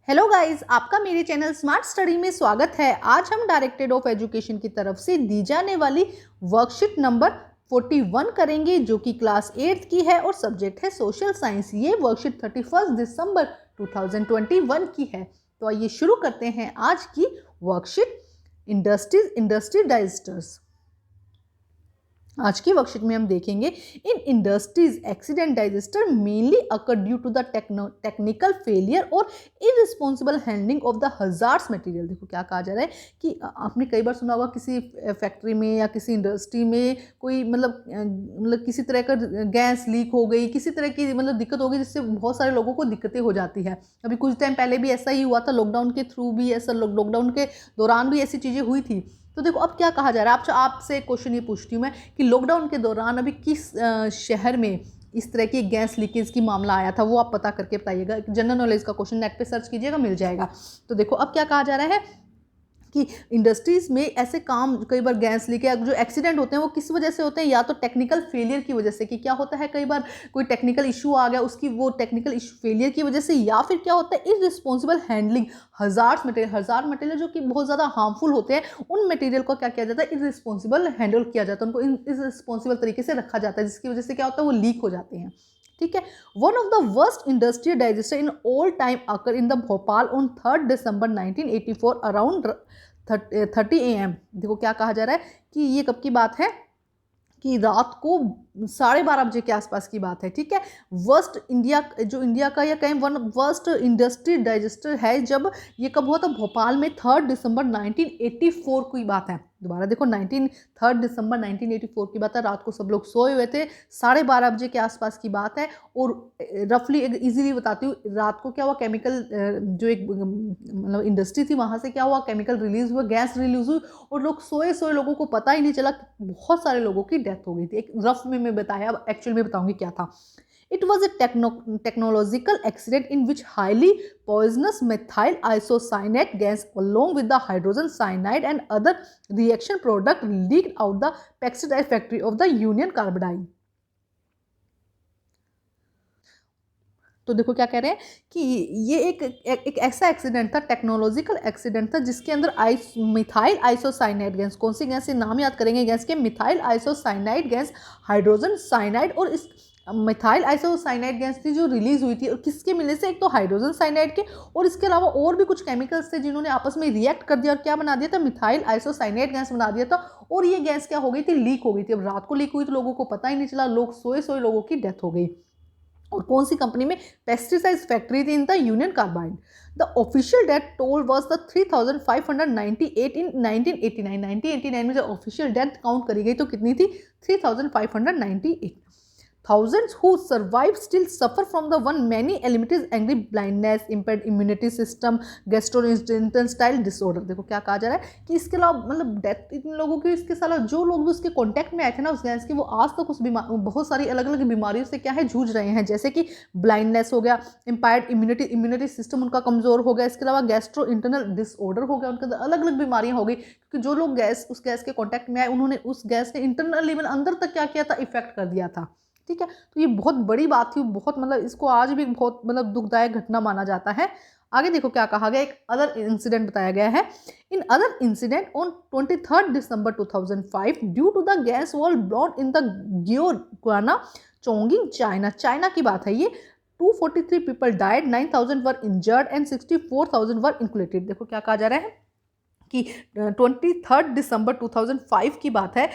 Hello guys, आपका मेरे channel smart study में स्वागत है। आज हम डायरेक्टरेट ऑफ एजुकेशन की तरफ से दी जाने वाली वर्कशीट नंबर 41 करेंगे, जो कि क्लास 8 की है और सब्जेक्ट है सोशल साइंस। ये वर्कशीट 31 दिसंबर 2021 की है। तो आइए शुरू करते हैं आज की वर्कशीट। Industry digesters. आज की वर्कशीट में हम देखेंगे in industries accident disaster mainly occur due to the technical failure और irresponsible handling of the hazards material. देखो क्या कहा जा रहा है कि आपने कई बार सुना होगा किसी फैक्ट्री में या किसी इंडस्ट्री में कोई मतलब किसी तरह का गैस लीक हो गई, किसी तरह की दिक्कत हो गई, जिससे बहुत सारे लोगों को दिक्कतें हो जाती है। अभी कुछ टाइम पहले भी ऐसा ही हुआ था, लॉकडाउन के थ्रू भी ऐसा, लॉकडाउन के दौरान भी ऐसी चीज़ें हुई थी। तो देखो अब क्या कहा जा रहा है, आपसे क्वेश्चन ये पूछती हूँ मैं कि लॉकडाउन के दौरान अभी किस शहर में इस तरह की गैस लीकेज की मामला आया था, वो आप पता करके बताइएगा। जनरल नॉलेज का क्वेश्चन नेट पे सर्च कीजिएगा, मिल जाएगा। तो देखो अब क्या कहा जा रहा है कि इंडस्ट्रीज़ में ऐसे काम, कई बार गैस लीक या जो एक्सीडेंट होते हैं वो किस वजह से होते हैं, या तो टेक्निकल फेलियर की वजह से, कि क्या होता है कई बार कोई टेक्निकल इशू आ गया, उसकी वो टेक्निकल इशू फेलियर की वजह से, या फिर क्या होता है इररिस्पॉन्सिबल हैंडलिंग हजार्ड मटेरियल जो कि बहुत ज़्यादा हार्मफुल होते हैं, उन मटेरियल को क्या किया जाता है, इररिस्पॉन्सिबल हैंडल किया जाता है, उनको इररिस्पॉन्सिबल तरीके से रखा जाता है, जिसकी वजह से क्या होता है वो लीक हो जाते हैं। ठीक है। One of the worst industrial digester in all time occur in the Bhopal on 3 December 1984 around 30 AM। देखो क्या कहा जा रहा है कि ये कब की बात है कि रात को 12:30 बजे के आसपास की बात है। ठीक है। इंडिया का या कहीं वन वर्स्ट इंडस्ट्री डाइजेस्टर है, जब ये कब हुआ था, भोपाल में 3 दिसंबर 1984 की बात है। दोबारा देखो 3 दिसंबर 1984 की बात है। रात को सब लोग सोए हुए थे, 12:30 बजे के आसपास की बात है। और रफली इजीली बताती हूँ, रात को क्या हुआ, केमिकल जो एक इंडस्ट्री थी वहाँ से क्या हुआ, केमिकल रिलीज हुआ, गैस रिलीज हुई, और लोग सोए लोगों को पता ही नहीं चला, बहुत सारे लोगों की डेथ हो गई थी। एक रफ में बताया, अब एक्चुअल में बताऊंगी क्या था। It was a technological accident in which highly poisonous methyl isocyanate gas along with the hydrogen cyanide and other reaction product leaked out the pesticides factory of the Union Carbide। तो देखो क्या कह रहे हैं कि ये एक ऐसा एक्सीडेंट था, टेक्नोलॉजिकल एक्सीडेंट था, जिसके अंदर मिथाइल आइसोसाइनाइड गैस, कौन सी गैस, नाम याद करेंगे गैस के, methyl isocyanide gas, hydrogen cyanide, और इस मिथाइल आइसोसाइनाइड गैस थी जो रिलीज हुई थी, और किसके मिलने से, एक तो हाइड्रोजन साइनाइड के, और इसके अलावा और भी कुछ केमिकल्स थे जिन्होंने आपस में रिएक्ट कर दिया और क्या बना दिया था, मिथाइल आइसोसाइनाइड गैस बना दिया था। और ये गैस क्या हो गई थी, लीक हो गई थी। अब रात को लीक हुई तो लोगों को पता ही नहीं चला, लोग सोए लोगों की डेथ हो गई। और कौन सी कंपनी में, पेस्टिसाइड्स फैक्ट्री थी in the union carbide. The official death toll was the 3598 इन 1989 में जो ऑफिशियल डेथ काउंट करी गई तो कितनी थी, 3598। Thousands who survive still suffer from the one many elements angry blindness, impaired immunity system, gastrointestinal disorder। देखो क्या कहा जा रहा है कि इसके अलावा डेथ इतने लोगों की, इसके साथ जो लोग भी उसके कांटेक्ट में आए थे ना उस गैस के, वो आज तक उस बहुत सारी अलग अलग बीमारियों से क्या है जूझ रहे हैं, जैसे कि ब्लाइंडनेस हो गया, इम्पायर्ड इम्यूनिटी सिस्टम उनका कमजोर हो गया, इसके अलावा गैस्ट्रो इंटरनल डिसऑर्डर हो गया, उनके अंदर अलग अलग बीमारियां हो गई, क्योंकि जो लोग उस गैस के कॉन्टैक्ट में आए, उन्होंने उस गैस ने इंटरनल लेवल अंदर तक क्या किया था, इफेक्ट कर दिया था। ठीक है। तो ये बहुत बड़ी बात थी, बहुत इसको आज भी बहुत दुखदायक घटना माना जाता है। आगे देखो क्या कहा गया, एक अदर इंसिडेंट बताया गया है। In other incident on 23 December 2005 due to the gas well blown in the ग्योरगाना चोंगिंग चाइना की बात है ये। 243 people died, 9000 were injured and 64,000 were inoculated. देखो क्या कहा जा रहा है कि 23 दिसंबर 2005 की बात है।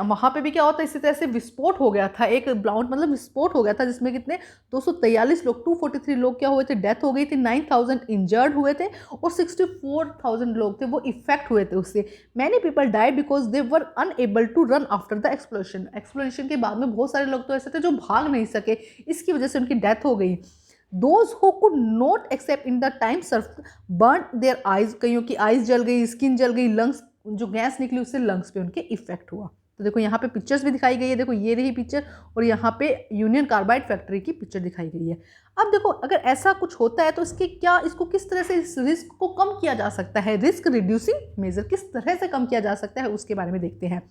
वहाँ पे भी क्या होता है, इसी तरह से विस्फोट हो गया था, एक ब्लाउंट विस्फोट हो गया था, जिसमें कितने 243 लोग, 243 लोग क्या हुए थे, डेथ हो गई थी, 9000 इंजर्ड हुए थे, और 64,000 लोग थे वो इफेक्ट हुए थे उससे। Many people died because they were unable to run after the explosion के बाद में बहुत सारे लोग तो ऐसे थे जो भाग नहीं सके, इसकी वजह से उनकी डेथ हो गई। Those who could not accept in the time surf burnt their eyes, कईयों की आइज जल गई, स्किन जल गई, लंग्स, जो गैस निकली उससे लंग्स पे उनके इफेक्ट हुआ। तो देखो यहाँ पे पिक्चर्स भी दिखाई गई है, देखो ये रही पिक्चर, और यहाँ पे यूनियन कार्बाइड फैक्ट्री की पिक्चर दिखाई गई है। अब देखो अगर ऐसा कुछ होता है तो इसको किस तरह से इस रिस्क को कम किया जा सकता है, रिस्क रिड्यूसिंग मेजर किस तरह से कम किया जा सकता है उसके बारे में देखते हैं।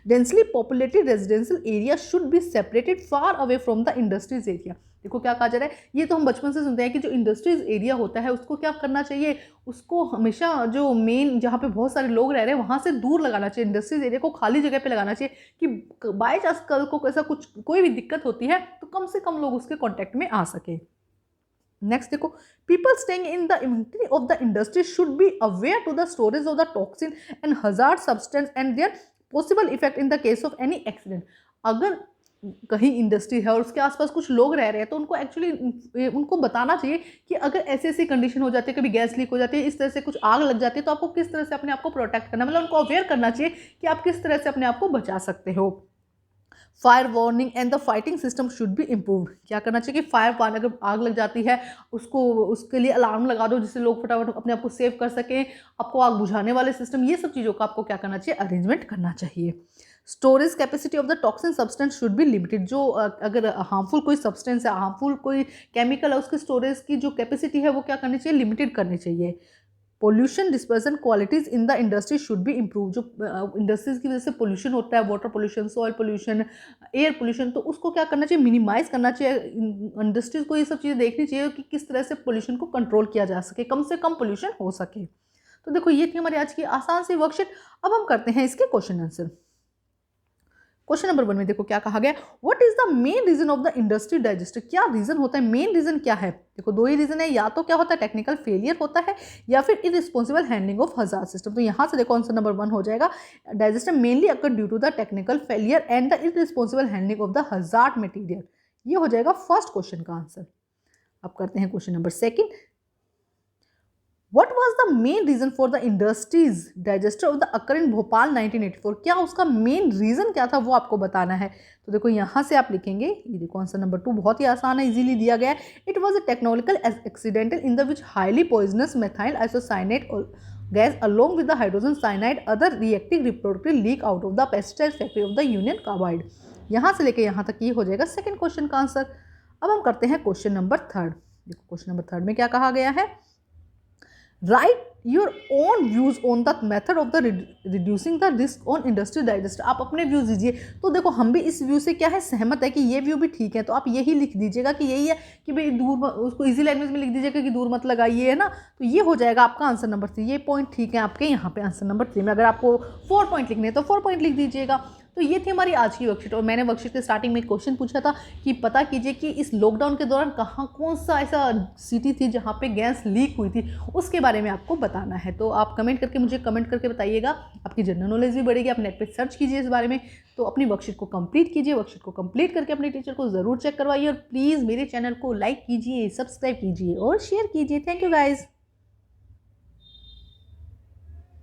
Densely populated residential area should be separated far away from the industries area. देखो क्या कहा जा रहा है, ये तो हम बचपन से सुनते हैं कि जो इंडस्ट्रीज एरिया होता है उसको क्या करना चाहिए, उसको हमेशा जो मेन जहाँ पे बहुत सारे लोग रह रहे हैं वहाँ से दूर लगाना चाहिए, इंडस्ट्रीज एरिया को खाली जगह पे लगाना चाहिए कि बाई चांस कल को ऐसा कुछ कोई भी दिक्कत होती है तो कम से कम लोग उसके कॉन्टेक्ट में आ सके। नेक्स्ट देखो, people staying in the inventory of the industry should be aware to the storage of the toxin and hazard substance and their possible effect in the case of any accident. अगर कहीं industry है और उसके आसपास कुछ लोग रह रहे हैं तो उनको एक्चुअली उनको बताना चाहिए कि अगर ऐसी ऐसी कंडीशन हो जाती है, कभी गैस लीक हो जाती है, इस तरह से कुछ आग लग जाती है, तो आपको किस तरह से अपने आप को प्रोटेक्ट करना, मतलब उनको अवेयर करना चाहिए कि आप किस तरह से अपने आप को बचा सकते हो। Fire warning and the fighting system should be improved. क्या करना चाहिए कि फायर वार्न, अगर आग लग जाती है उसको उसके लिए अलार्म लगा दो जिससे लोग फटाफट अपने आप को सेव कर सकें। आपको आग बुझाने वाले सिस्टम, ये सब चीज़ों का आपको क्या करना चाहिए, अरेंजमेंट करना चाहिए। Storage capacity of the toxin substance should be limited. जो अगर हार्मफुल कोई सब्सटेंस है, हार्मफुल कोई केमिकल है, उसके स्टोरेज की जो कैपेसिटी है वो क्या करनी चाहिए, लिमिटेड करनी चाहिए। Pollution dispersion qualities in the industry should B improve. जो इंडस्ट्रीज की वजह से पोल्यूशन होता है, water pollution, soil pollution, air pollution, तो उसको क्या करना चाहिए, मिनिमाइज करना चाहिए। इंडस्ट्रीज को ये सब चीज़ें देखनी चाहिए कि किस तरह से पोल्यूशन को कंट्रोल किया जा सके, कम से कम पोल्यूशन हो सके। तो देखो ये थी हमारी आज की आसान सी वर्कशीट। अब हम करते हैं इसके क्वेश्चन आंसर। क्वेश्चन नंबर 1 में देखो क्या कहा गया, what is the main reason of the industry disaster. क्या रीजन होता है, मेन रीजन क्या है। देखो दो ही रीजन है, या तो क्या होता है टेक्निकल फेलियर होता है या फिर irresponsible handling of hazard system. तो यहाँ से देखो आंसर नंबर 1 हो जाएगा, disaster mainly occur due to the technical failure and the irresponsible handling of the hazard material. ये हो जाएगा फर्स्ट क्वेश्चन का आंसर। अब करते हैं question number 2। What was the main reason for the industries digester of the occur in Bhopal 1984। क्या उसका main reason क्या था वो आपको बताना है। तो देखो यहाँ से आप लिखेंगे, ये देखो आंसर नंबर 2 बहुत ही आसान है, इजीली दिया गया है। It was a technological accidental in the which highly poisonous methyl isocyanate gas along with the hydrogen cyanide other reactive reproductive leak out of the pesticide factory of the Union Carbide। यहाँ से लेके यहाँ तक ये हो जाएगा second question का answer. अब हम करते हैं क्वेश्चन नंबर 3। देखो क्वेश्चन नंबर 3 में क्या कहा गया है, right your own views on the method of the reducing the risk on industry digester. आप अपने व्यूज दीजिए। तो देखो हम भी इस व्यू से क्या है, सहमत है कि ये व्यू भी ठीक है, तो आप यही लिख दीजिएगा कि यही है कि भाई दूर, उसको इजी लैंग्वेज में लिख दीजिएगा कि दूर मत लगाइए, है ना। तो ये हो जाएगा आपका आंसर नंबर 3। ये पॉइंट ठीक है आपके यहाँ पे आंसर नंबर 3 में। अगर आपको 4 पॉइंट लिखने हैं तो 4 पॉइंट लिख दीजिएगा। तो ये थी हमारी आज की वर्कशीट। और मैंने वर्कशीट के स्टार्टिंग में एक क्वेश्चन पूछा था कि पता कीजिए कि इस लॉकडाउन के दौरान कहाँ कौन सा ऐसा सिटी थी जहाँ पे गैस लीक हुई थी, उसके बारे में आपको बताना है। तो आप कमेंट करके मुझे कमेंट करके बताइएगा, आपकी जनरल नॉलेज भी बढ़ेगी। आप नेट पे सर्च कीजिए इस बारे में। तो अपनी वर्कशीट को कंप्लीट कीजिए, वर्कशीट को कंप्लीट करके अपने टीचर को ज़रूर चेक करवाइए और प्लीज़ मेरे चैनल को लाइक कीजिए, सब्सक्राइब कीजिए और शेयर कीजिए। Thank you guys.